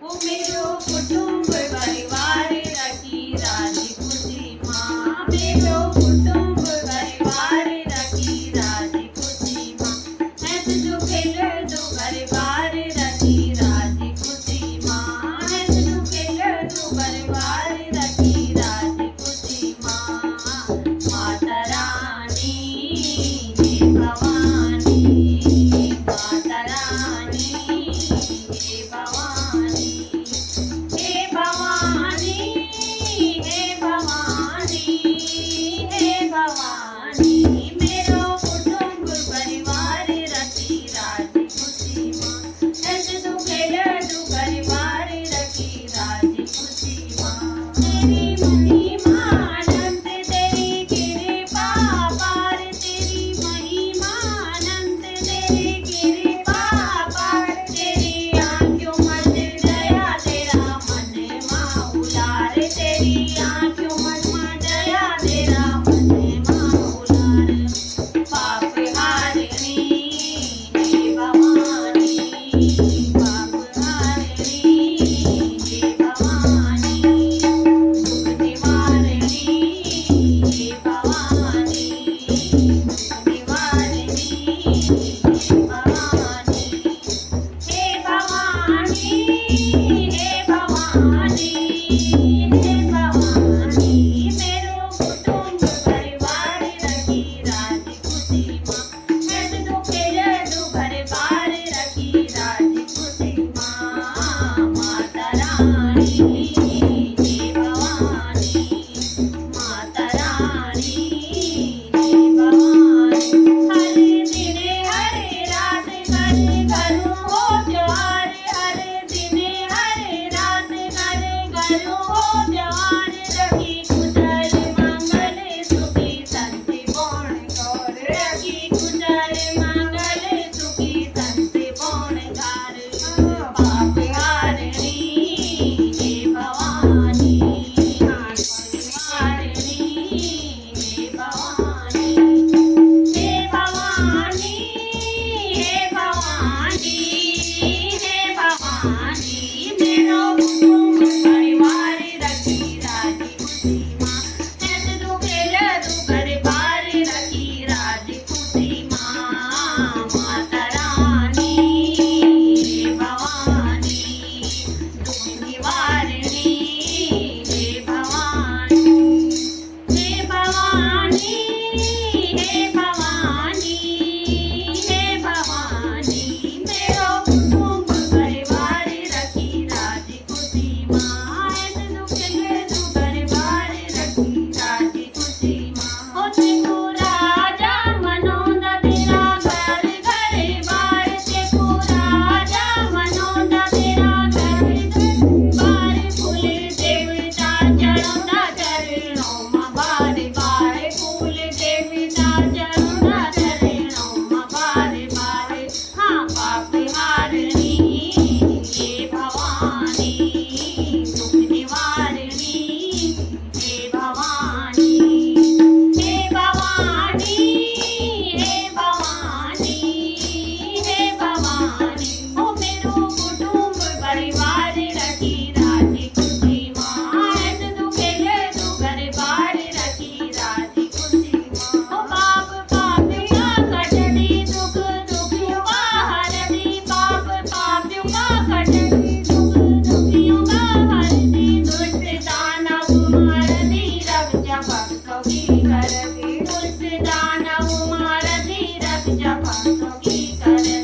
वो मेरो कुटुंब परिवार रखी राजी खुशी माँ मेरो कुटुंब परिवार रखी राजी खुशी माँ ऐसे जो खेल जो परिवार रखी राजी खुशी माँ ऐसे जो खेल जो परिवार रखी राजी खुशी माँ माता रानी हे भवानी माता रानी हे भवानी हे भवानी हे भवानी हे भवानी मेरो कुटुंब परिवार रखी राजी खुशी माँ ऐसे तू खेल तू परिवार रखी राजी खुशी माँ तेरी महिमा अनंत तेरी कृपा पार तेरी महिमा अनंत तेरी कृपा पार तेरी आँखों मत दया तेरा मन माउलार तेरी आँखों मत दया तेरा मन माउलार पाप हारिणी हे भवानी पाप हारिणी हे भवानी दुख निवारिणी हे भवानी दुख निवारिणी हे भवानी हे भवानी हे भवानी हे भवानी मेरो कुटुंब परिवार रखी राजी खुशी माँ ऐसे तो खेल दो घर बार रखी राजी खुशी माँ माता रानी हे भवानी माता रानी हे भवानी हरे दिन हरे रात करे करूँ हो प्यार हरे दिन हरे रात करे करूँ हो प्यार रखी कुशल मंगल सुखी संति पूर्ण कर रखी कुशल मंगल सुखी संति पूर्ण कर पाप हारिणी हे भवानी पाप हारिणी हे भवानी हे भवानी हे भवानी हे भवानी मेरो कुटुंब परिवार रखी राजी खुशी माँ ऐसे तू खेल तू परिवार रखी राजी खुशी माँ माता रानी हे भवानी दुख निवारिणी हे भवानी हे भवानी हे भवानी हे भवानी मेरो कुटुंब परिवार रखी राजी खुशी माँ ऐसे तू खेल तू परिवार रखी राजी खुशी माँ हो तेको राजा मनोदा तेरा घर घर बार तेको राजा मनोदा तेरा घर घर बार फूल देवता चढ़ौदा चरणों में बार बार फूल देवता चढ़ौदा चरणों में बार बार हाँ पाप हारिणी हे भवानी दुख निवारिणी हे भवानी हे भवानी हे भवानी हे भवानी ओ मेरो कुटुंब परिवार रखी राजी खुशी माँ ऐसे तू खेल तू घर बार रखी राजी खुशी माँ ओ पाप पापियों कटनी दुख दुखियों का हरनी पाप पापियों का कटनी दुख दुखियों का हरनी दुष्ट दानव मारनी रक्षा भक्तों की करती दुष्ट दानव मारनी रक्षा भक्तों की करती